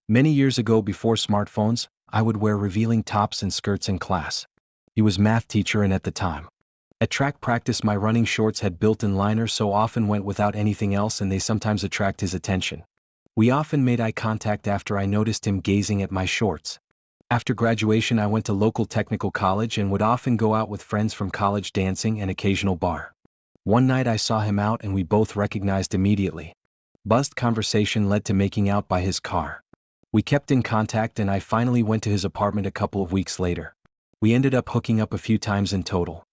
Many years ago before smartphones, I would wear revealing tops and skirts in class. He was math teacher and at the time. At track practice my running shorts had built-in liners so often went without anything else and they sometimes attract his attention. We often made eye contact after I noticed him gazing at my shorts. After graduation I went to local technical college and would often go out with friends from college dancing and occasional bar. One night I saw him out and we both recognized immediately. Buzzed conversation led to making out by his car. We kept in contact and I finally went to his apartment a couple of weeks later. We ended up hooking up a few times in total.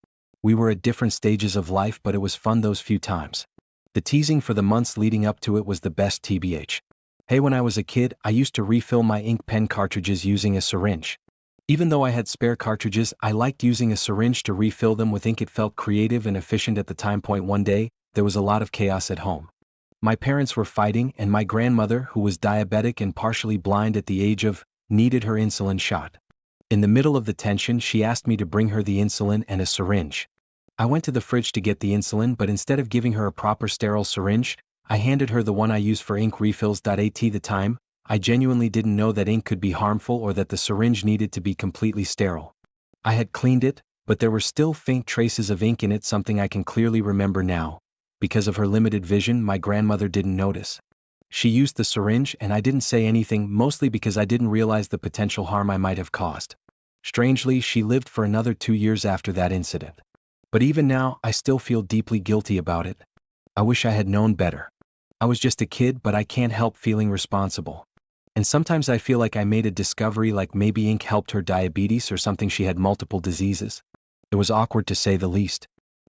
We were at different stages of life but it was fun those few times. The teasing for the months leading up to it was the best tbh. Hey, when I was a kid, I used to refill my ink pen cartridges using a syringe. Even though I had spare cartridges, I liked using a syringe to refill them with ink. It felt creative and efficient at the time. One day, there was a lot of chaos at home. My parents were fighting and my grandmother, who was diabetic and partially blind at the age of, needed her insulin shot. In the middle of the tension, she asked me to bring her the insulin and a syringe. I went to the fridge to get the insulin, but instead of giving her a proper sterile syringe, I handed her the one I use for ink refills. At the time, I genuinely didn't know that ink could be harmful or that the syringe needed to be completely sterile. I had cleaned it, but there were still faint traces of ink in it, something I can clearly remember now. Because of her limited vision, my grandmother didn't notice. She used the syringe and I didn't say anything, mostly because I didn't realize the potential harm I might have caused. Strangely, she lived for another 2 years after that incident. But even now, I still feel deeply guilty about it. I wish I had known better. I was just a kid, but I can't help feeling responsible. And sometimes I feel like I made a discovery, like maybe ink helped her diabetes or something. She had multiple diseases. It was awkward to say the least.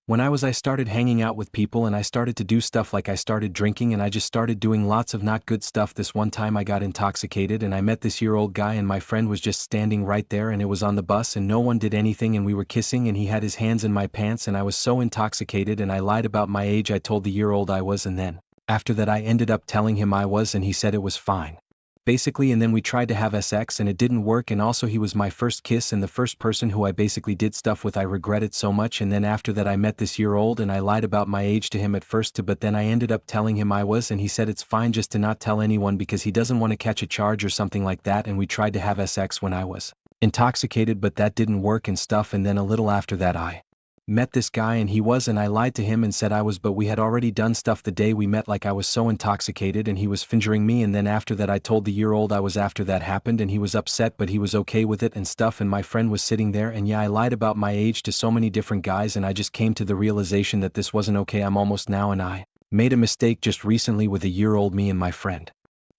I started hanging out with people and I started to do stuff, like I started drinking and I just started doing lots of not good stuff. This one time I got intoxicated and I met this year-old guy and my friend was just standing right there and it was on the bus and no one did anything and we were kissing and he had his hands in my pants and I was so intoxicated and I lied about my age. I told the year-old I was, and then, after that I ended up telling him I was and he said it was fine. Basically, and then we tried to have sex and it didn't work, and also he was my first kiss and the first person who I basically did stuff with. I regret it so much, and then after that I met this year-old and I lied about my age to him at first but then I ended up telling him I was and he said it's fine just to not tell anyone because he doesn't want to catch a charge or something like that, and we tried to have sex when I was intoxicated but that didn't work and stuff, and then a little after that I met this guy and he was, and I lied to him and said I was, but we had already done stuff the day we met, like I was so intoxicated and he was fingering me, and then after that I told the year-old I was after that happened and he was upset but he was okay with it and stuff, and my friend was sitting there, and yeah, I lied about my age to so many different guys and I just came to the realization that this wasn't okay. I'm almost now, and I made a mistake just recently with a year-old. Me and my friend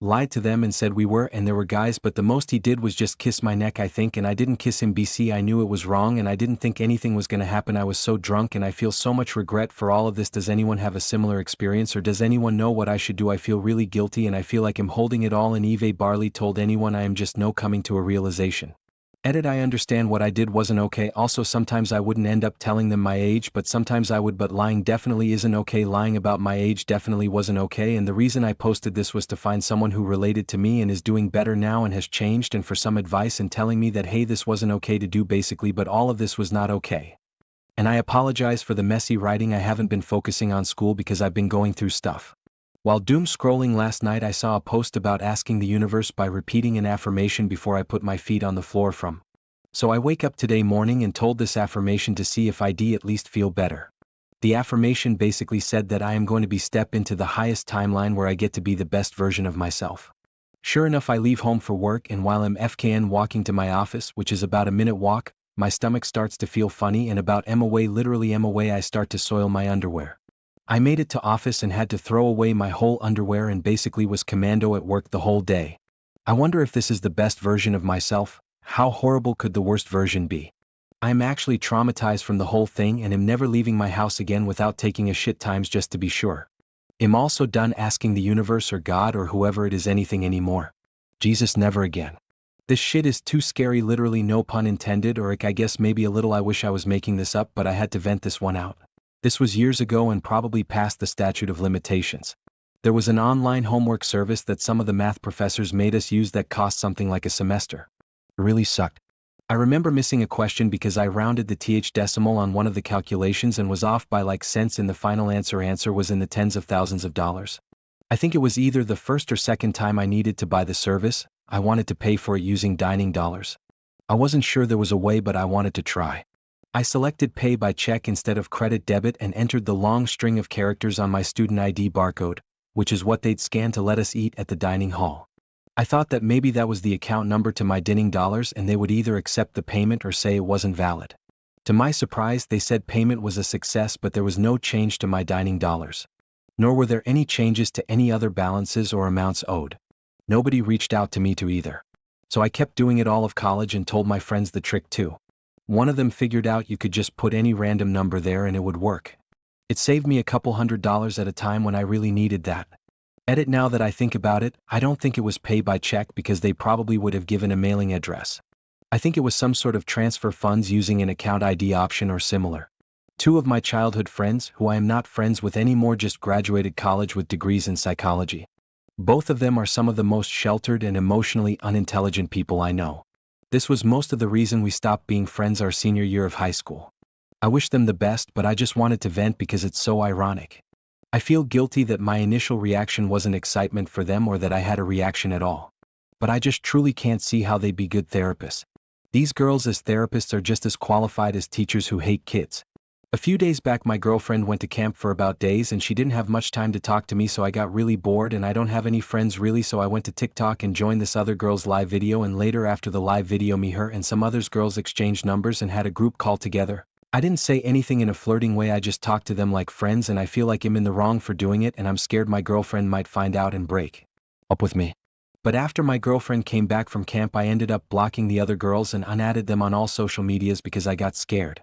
lied to them and said we were, and there were guys, but the most he did was just kiss my neck, I think, and I didn't kiss him. I knew it was wrong and I didn't think anything was gonna happen. I was so drunk and I feel so much regret for all of this. Does anyone have a similar experience, or does anyone know what I should do? I feel really guilty and I feel like I'm holding it all in. Eve Barley told anyone I am just no coming to a realization. Edit, I understand what I did wasn't okay. Also, sometimes I wouldn't end up telling them my age, but sometimes I would. But lying definitely isn't okay. Lying about my age definitely wasn't okay, and the reason I posted this was to find someone who related to me and is doing better now and has changed, and for some advice and telling me that hey, this wasn't okay to do basically, but all of this was not okay. And I apologize for the messy writing. I haven't been focusing on school because I've been going through stuff. While doom scrolling last night, I saw a post about asking the universe by repeating an affirmation before I put my feet on the floor. So I wake up today morning and told this affirmation to see if I'd at least feel better. The affirmation basically said that I am going to be step into the highest timeline where I get to be the best version of myself. Sure enough, I leave home for work, and while I'm FKN walking to my office, which is about a minute walk, my stomach starts to feel funny, and about literally m away, I start to soil my underwear. I made it to office and had to throw away my whole underwear and basically was commando at work the whole day. I wonder if this is the best version of myself. How horrible could the worst version be? I'm actually traumatized from the whole thing and am never leaving my house again without taking a shit times just to be sure. I'm also done asking the universe or God or whoever it is anything anymore. Jesus, never again. This shit is too scary, literally, no pun intended, or I guess maybe a little. I wish I was making this up, but I had to vent this one out. This was years ago and probably past the statute of limitations. There was an online homework service that some of the math professors made us use that cost something like a semester. It really sucked. I remember missing a question because I rounded the th decimal on one of the calculations and was off by like cents in the final answer. Answer was in the tens of thousands of dollars. I think it was either the first or second time I needed to buy the service, I wanted to pay for it using dining dollars. I wasn't sure there was a way, but I wanted to try. I selected pay by check instead of credit debit and entered the long string of characters on my student ID barcode, which is what they'd scan to let us eat at the dining hall. I thought that maybe that was the account number to my dining dollars and they would either accept the payment or say it wasn't valid. To my surprise, they said payment was a success, but there was no change to my dining dollars. Nor were there any changes to any other balances or amounts owed. Nobody reached out to me to either. So I kept doing it all of college and told my friends the trick too. One of them figured out you could just put any random number there and it would work. It saved me a couple $100s at a time when I really needed that. Edit: now that I think about it, I don't think it was pay by check because they probably would have given a mailing address. I think it was some sort of transfer funds using an account ID option or similar. Two of my childhood friends, who I am not friends with anymore, just graduated college with degrees in psychology. Both of them are some of the most sheltered and emotionally unintelligent people I know. This was most of the reason we stopped being friends our senior year of high school. I wish them the best, but I just wanted to vent because it's so ironic. I feel guilty that my initial reaction wasn't excitement for them or that I had a reaction at all. But I just truly can't see how they'd be good therapists. These girls as therapists are just as qualified as teachers who hate kids. A few days back my girlfriend went to camp for about days and she didn't have much time to talk to me, so I got really bored and I don't have any friends really, so I went to TikTok and joined this other girl's live video, and later after the live video me, her and some others girls exchanged numbers and had a group call together. I didn't say anything in a flirting way, I just talked to them like friends, and I feel like I'm in the wrong for doing it and I'm scared my girlfriend might find out and break up with me. But after my girlfriend came back from camp I ended up blocking the other girls and unadded them on all social medias because I got scared.